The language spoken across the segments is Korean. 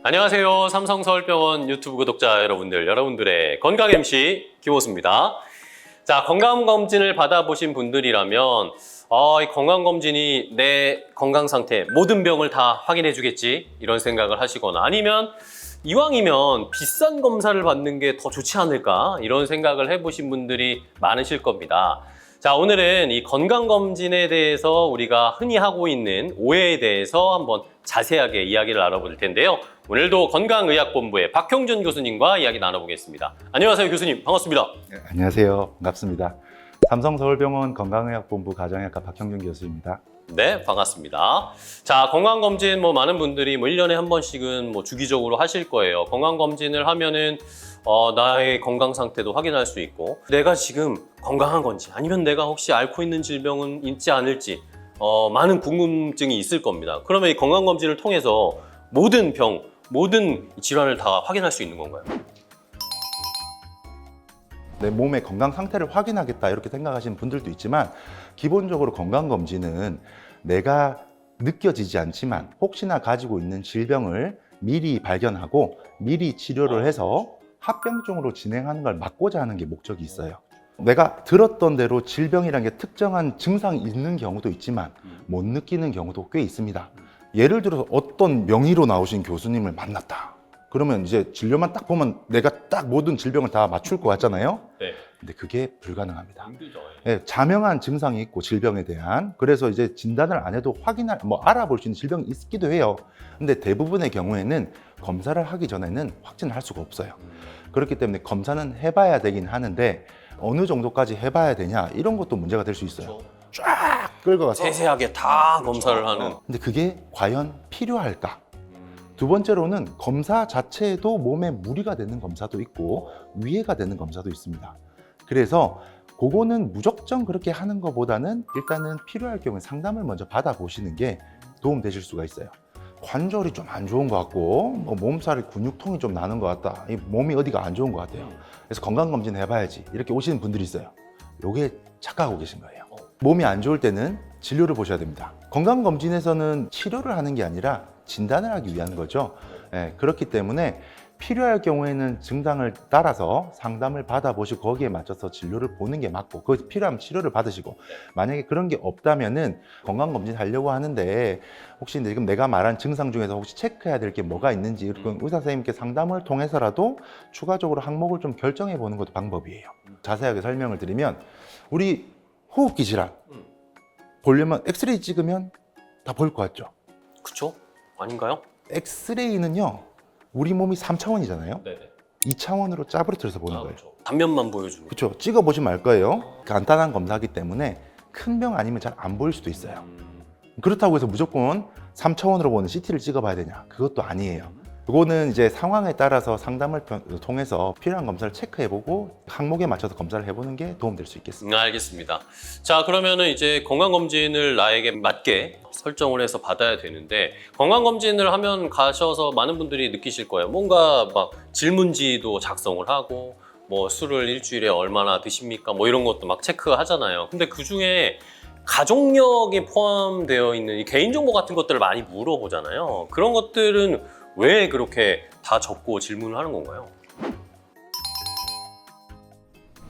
안녕하세요. 삼성서울병원 유튜브 구독자 여러분들의 건강 MC 김호수입니다. 자, 건강검진을 받아보신 분들이라면 이 건강검진이 내 건강 상태, 모든 병을 다 확인해 주겠지 이런 생각을 하시거나 아니면 이왕이면 비싼 검사를 받는 게 더 좋지 않을까 이런 생각을 해보신 분들이 많으실 겁니다. 자, 오늘은 이 건강검진에 대해서 우리가 흔히 하고 있는 오해에 대해서 한번 자세하게 이야기를 나눠볼 텐데요. 오늘도 건강의학본부의 박형준 교수님과 이야기 나눠보겠습니다. 안녕하세요, 교수님. 반갑습니다. 네, 안녕하세요. 반갑습니다. 삼성서울병원 건강의학본부 가정의학과 박형준 교수입니다. 네, 반갑습니다. 자, 건강검진 많은 분들이 1년에 한 번씩은 주기적으로 하실 거예요. 건강검진을 하면은 나의 건강 상태도 확인할 수 있고 내가 지금 건강한 건지 아니면 내가 혹시 앓고 있는 질병은 있지 않을지 많은 궁금증이 있을 겁니다. 그러면 이 건강검진을 통해서 모든 병, 모든 질환을 다 확인할 수 있는 건가요? 내 몸의 건강 상태를 확인하겠다 이렇게 생각하시는 분들도 있지만 기본적으로 건강검진은 내가 느껴지지 않지만 혹시나 가지고 있는 질병을 미리 발견하고 미리 치료를 해서 합병증으로 진행하는 걸 막고자 하는 게 목적이 있어요. 내가 들었던 대로 질병이라는 게 특정한 증상이 있는 경우도 있지만 못 느끼는 경우도 꽤 있습니다. 예를 들어서 어떤 명의로 나오신 교수님을 만났다. 그러면 이제 진료만 딱 보면 내가 딱 모든 질병을 다 맞출 것 같잖아요. 네. 근데 그게 불가능합니다. 힘들죠. 네, 자명한 증상이 있고 질병에 대한 그래서 이제 진단을 안 해도 알아볼 수 있는 질병이 있기도 해요. 근데 대부분의 경우에는 검사를 하기 전에는 확진을 할 수가 없어요. 그렇기 때문에 검사는 해봐야 되긴 하는데 어느 정도까지 해봐야 되냐 이런 것도 문제가 될 수 있어요. 쫙 끌고 가서 세세하게 다 검사를 하는. 근데 그게 과연 필요할까? 두 번째로는 검사 자체에도 몸에 무리가 되는 검사도 있고 위해가 되는 검사도 있습니다. 그래서 그거는 무작정 그렇게 하는 것보다는 일단은 필요할 경우에 상담을 먼저 받아보시는 게 도움 되실 수가 있어요. 관절이 좀 안 좋은 것 같고 몸살이 근육통이 좀 나는 것 같다. 이 몸이 어디가 안 좋은 것 같아요. 그래서 건강검진 해봐야지 이렇게 오시는 분들이 있어요. 요게 착각하고 계신 거예요. 몸이 안 좋을 때는 진료를 보셔야 됩니다. 건강검진에서는 치료를 하는 게 아니라 진단을 하기 위한 거죠. 그렇기 때문에 필요할 경우에는 증상을 따라서 상담을 받아보시고 거기에 맞춰서 진료를 보는 게 맞고 그 필요하면 치료를 받으시고 만약에 그런 게 없다면은 건강검진 하려고 하는데 혹시 지금 내가 말한 증상 중에서 혹시 체크해야 될 게 뭐가 있는지 의사 선생님께 상담을 통해서라도 추가적으로 항목을 좀 결정해 보는 것도 방법이에요. 자세하게 설명을 드리면 우리 호흡기 질환 보려면 엑스레이 찍으면 다 보일 것 같죠? 그쵸? 아닌가요? 엑스레이는요 우리 몸이 3차원이잖아요. 네네. 2차원으로 짜부러뜨려서 보는 거예요. 그렇죠. 단면만 보여주는. 그렇죠. 찍어보시면 알 거예요. 간단한 검사이기 때문에 큰 병 아니면 잘 안 보일 수도 있어요. 그렇다고 해서 무조건 3차원으로 보는 CT를 찍어봐야 되냐? 그것도 아니에요. 그거는 이제 상황에 따라서 상담을 통해서 필요한 검사를 체크해보고 항목에 맞춰서 검사를 해보는 게 도움될 수 있겠습니다. 알겠습니다. 자, 그러면은 이제 건강검진을 나에게 맞게 설정을 해서 받아야 되는데 건강검진을 하면 가셔서 많은 분들이 느끼실 거예요. 뭔가 막 질문지도 작성을 하고 술을 일주일에 얼마나 드십니까? 이런 것도 막 체크하잖아요. 근데 그 중에 가족력이 포함되어 있는 이 개인정보 같은 것들을 많이 물어보잖아요. 그런 것들은 왜 그렇게 다 적고 질문을 하는 건가요?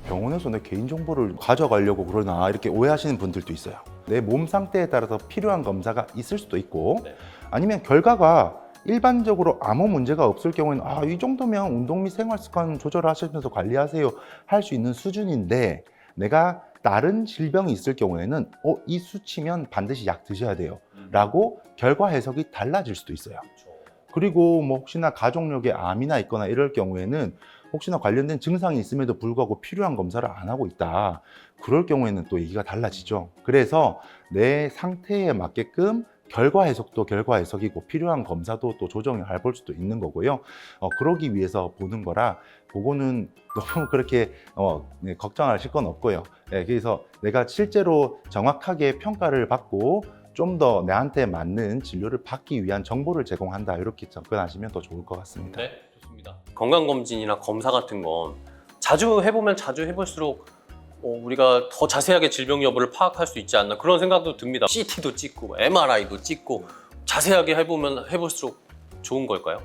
병원에서 내 개인정보를 가져가려고 그러나 이렇게 오해하시는 분들도 있어요. 내 몸 상태에 따라서 필요한 검사가 있을 수도 있고 아니면 결과가 일반적으로 아무 문제가 없을 경우에는 이 정도면 운동 및 생활 습관 조절하시면서 관리하세요 할 수 있는 수준인데 내가 다른 질병이 있을 경우에는 이 수치면 반드시 약 드셔야 돼요 라고 결과 해석이 달라질 수도 있어요. 그리고 혹시나 가족력에 암이나 있거나 이럴 경우에는 혹시나 관련된 증상이 있음에도 불구하고 필요한 검사를 안 하고 있다. 그럴 경우에는 또 얘기가 달라지죠. 그래서 내 상태에 맞게끔 결과 해석도 결과 해석이고 필요한 검사도 또 조정을 해볼 수도 있는 거고요. 그러기 위해서 보는 거라 그거는 너무 그렇게 걱정하실 건 없고요. 그래서 내가 실제로 정확하게 평가를 받고 좀 더 나한테 맞는 진료를 받기 위한 정보를 제공한다 이렇게 접근하시면 더 좋을 것 같습니다. 네, 좋습니다. 건강검진이나 검사 같은 건 자주 해보면 자주 해볼수록 우리가 더 자세하게 질병 여부를 파악할 수 있지 않나 그런 생각도 듭니다. CT도 찍고 MRI도 찍고 자세하게 해보면 해볼수록 좋은 걸까요?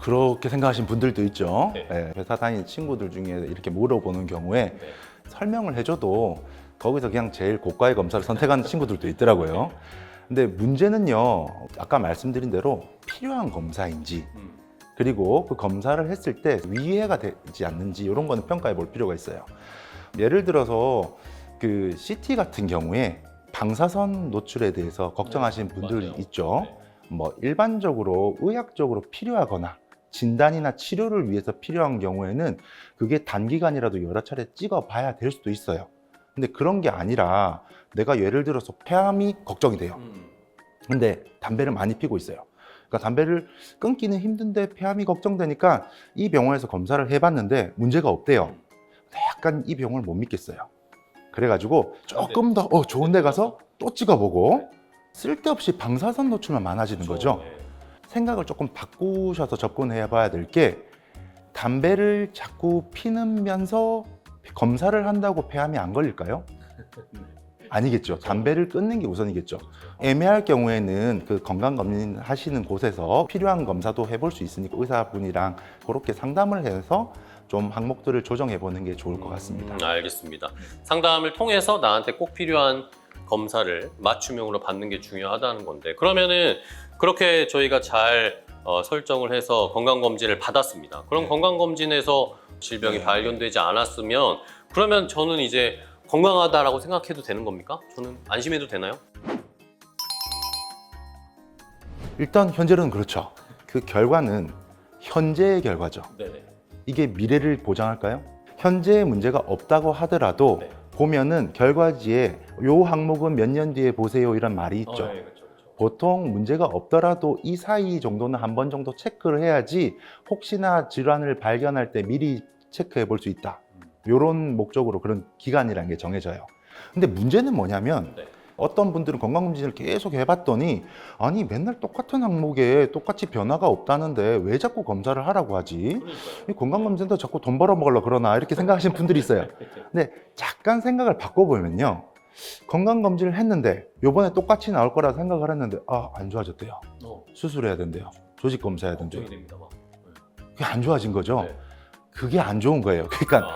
그렇게 생각하시는 분들도 있죠. 네. 예, 회사 다니는 친구들 중에 이렇게 물어보는 경우에 네. 설명을 해줘도 거기서 그냥 제일 고가의 검사를 선택하는 친구들도 있더라고요. 근데 문제는요, 아까 말씀드린 대로 필요한 검사인지, 그리고 그 검사를 했을 때 위해가 되지 않는지 이런 거는 평가해 볼 필요가 있어요. 예를 들어서 그 CT 같은 경우에 방사선 노출에 대해서 걱정하시는 분들이 맞아요. 있죠. 네. 뭐 일반적으로 의학적으로 필요하거나 진단이나 치료를 위해서 필요한 경우에는 그게 단기간이라도 여러 차례 찍어 봐야 될 수도 있어요. 근데 그런 게 아니라 내가 예를 들어서 폐암이 걱정이 돼요. 근데 담배를 많이 피고 있어요. 그러니까 담배를 끊기는 힘든데 폐암이 걱정되니까 이 병원에서 검사를 해봤는데 문제가 없대요. 약간 이 병원을 못 믿겠어요. 그래가지고 조금 더 좋은 데 가서 또 찍어보고 쓸데없이 방사선 노출만 많아지는 거죠. 네. 생각을 조금 바꾸셔서 접근해 봐야 될 게 담배를 자꾸 피면서 검사를 한다고 폐암이 안 걸릴까요? 아니겠죠. 담배를 끊는 게 우선이겠죠. 애매할 경우에는 그 건강검진 하시는 곳에서 필요한 검사도 해볼 수 있으니까 의사분이랑 그렇게 상담을 해서 좀 항목들을 조정해 보는 게 좋을 것 같습니다. 알겠습니다. 상담을 통해서 나한테 꼭 필요한 검사를 맞춤형으로 받는 게 중요하다는 건데, 그러면은 그렇게 저희가 잘 설정을 해서 건강검진을 받았습니다. 그럼 네. 건강검진에서 질병이 네. 발견되지 않았으면 그러면 저는 이제 건강하다라고 생각해도 되는 겁니까? 저는 안심해도 되나요? 일단 현재는 그렇죠. 그 결과는 현재의 결과죠. 네네. 이게 미래를 보장할까요? 현재의 문제가 없다고 하더라도 네. 보면은 결과지에 요 항목은 몇 년 뒤에 보세요 이런 말이 있죠. 네, 그렇죠. 보통 문제가 없더라도 이 사이 정도는 한 번 정도 체크를 해야지 혹시나 질환을 발견할 때 미리 체크해 볼 수 있다. 이런 목적으로 그런 기간이라는 게 정해져요. 근데 문제는 뭐냐면 네. 어떤 분들은 건강검진을 계속 해봤더니 아니 맨날 똑같은 항목에 똑같이 변화가 없다는데 왜 자꾸 검사를 하라고 하지? 이 건강검진도 자꾸 돈 벌어먹으려고 그러나 이렇게 생각하시는 분들이 있어요. 근데 잠깐 생각을 바꿔보면요. 건강검진을 했는데 요번에 똑같이 나올 거라 생각을 했는데 안 좋아졌대요. 수술해야 된대요. 조직검사해야 된대요. 걱정이 됩니다. 막. 그게 안 좋아진 거죠. 네. 그게 안 좋은 거예요. 그러니까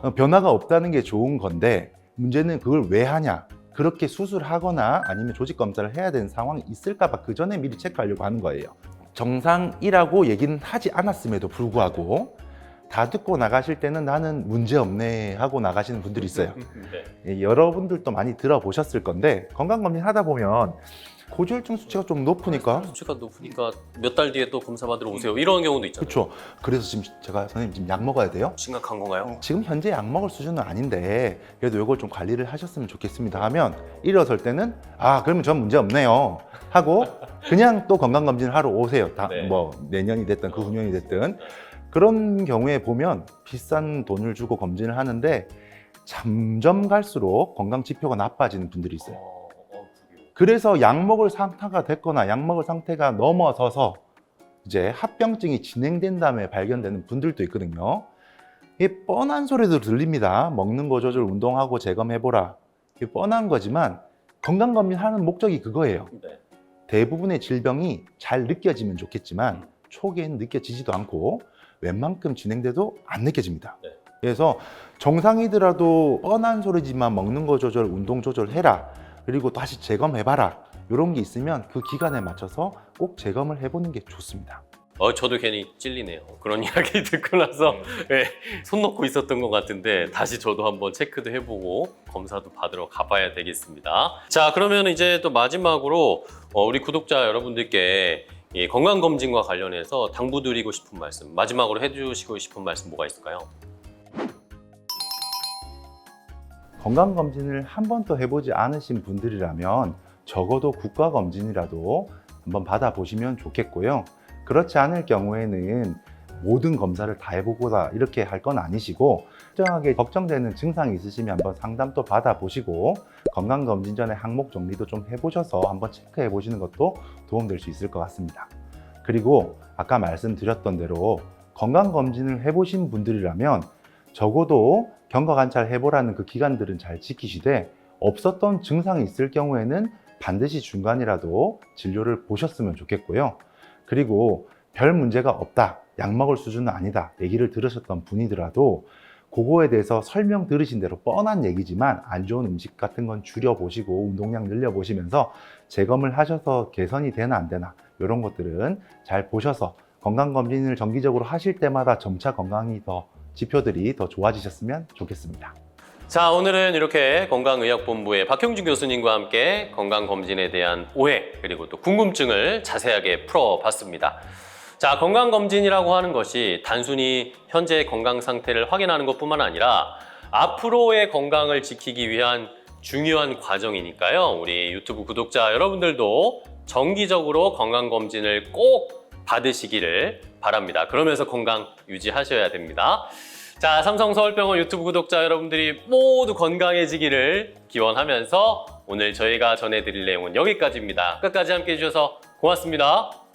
아, 변화가 없다는 게 좋은 건데 문제는 그걸 왜 하냐. 그렇게 수술하거나 아니면 조직검사를 해야 되는 상황이 있을까 봐 그 전에 미리 체크하려고 하는 거예요. 정상이라고 얘기는 하지 않았음에도 불구하고 다 듣고 나가실 때는 나는 문제 없네 하고 나가시는 분들이 있어요. 네. 여러분들도 많이 들어보셨을 건데 건강검진 하다 보면 고지혈증 수치가 좀 높으니까 수치가 높으니까 몇 달 뒤에 또 검사 받으러 오세요. 이런 경우도 있잖아요. 그렇죠. 그래서 지금 제가 선생님 지금 약 먹어야 돼요? 심각한 건가요? 지금 현재 약 먹을 수준은 아닌데 그래도 이걸 좀 관리를 하셨으면 좋겠습니다 하면 일어설 때는 그러면 전 문제 없네요 하고 그냥 또 건강검진을 하러 오세요. 네. 뭐 내년이 됐든 그 후년이 됐든 그런 경우에 보면 비싼 돈을 주고 검진을 하는데 점점 갈수록 건강 지표가 나빠지는 분들이 있어요. 그래서 약 먹을 상태가 됐거나 약 먹을 상태가 넘어서서 이제 합병증이 진행된 다음에 발견되는 분들도 있거든요. 이게 뻔한 소리도 들립니다. 먹는 거 조절, 운동하고 재검해보라. 이게 뻔한 거지만 건강검진 하는 목적이 그거예요. 네. 대부분의 질병이 잘 느껴지면 좋겠지만 초기에는 느껴지지도 않고 웬만큼 진행돼도 안 느껴집니다. 네. 그래서 정상이더라도 뻔한 소리지만 먹는 거 조절, 운동 조절해라. 그리고 다시 재검해봐라. 이런 게 있으면 그 기간에 맞춰서 꼭 재검을 해보는 게 좋습니다. 저도 괜히 찔리네요. 그런 이야기 듣고 나서 네, 손 놓고 있었던 것 같은데 다시 저도 한번 체크도 해보고 검사도 받으러 가봐야 되겠습니다. 자, 그러면 이제 또 마지막으로 우리 구독자 여러분들께 이 건강검진과 관련해서 당부드리고 싶은 말씀, 마지막으로 해주시고 싶은 말씀 뭐가 있을까요? 건강검진을 한 번도 해보지 않으신 분들이라면 적어도 국가검진이라도 한번 받아보시면 좋겠고요. 그렇지 않을 경우에는 모든 검사를 다 해보고다 이렇게 할 건 아니시고 특정하게 걱정되는 증상이 있으시면 한번 상담도 받아보시고 건강검진 전에 항목 정리도 좀 해보셔서 한번 체크해 보시는 것도 도움될 수 있을 것 같습니다. 그리고 아까 말씀드렸던 대로 건강검진을 해보신 분들이라면 적어도 경과관찰 해보라는 그 기간들은 잘 지키시되 없었던 증상이 있을 경우에는 반드시 중간이라도 진료를 보셨으면 좋겠고요. 그리고 별 문제가 없다, 약 먹을 수준은 아니다 얘기를 들으셨던 분이더라도 그거에 대해서 설명 들으신 대로 뻔한 얘기지만 안 좋은 음식 같은 건 줄여보시고 운동량 늘려보시면서 재검을 하셔서 개선이 되나 안 되나 이런 것들은 잘 보셔서 건강검진을 정기적으로 하실 때마다 점차 건강이 지표들이 더 좋아지셨으면 좋겠습니다. 자, 오늘은 이렇게 건강의학본부의 박형준 교수님과 함께 건강검진에 대한 오해 그리고 또 궁금증을 자세하게 풀어봤습니다. 자, 건강검진이라고 하는 것이 단순히 현재의 건강 상태를 확인하는 것뿐만 아니라 앞으로의 건강을 지키기 위한 중요한 과정이니까요. 우리 유튜브 구독자 여러분들도 정기적으로 건강검진을 꼭 받으시기를 바랍니다. 그러면서 건강 유지하셔야 됩니다. 자, 삼성서울병원 유튜브 구독자 여러분들이 모두 건강해지기를 기원하면서 오늘 저희가 전해드릴 내용은 여기까지입니다. 끝까지 함께 해주셔서 고맙습니다.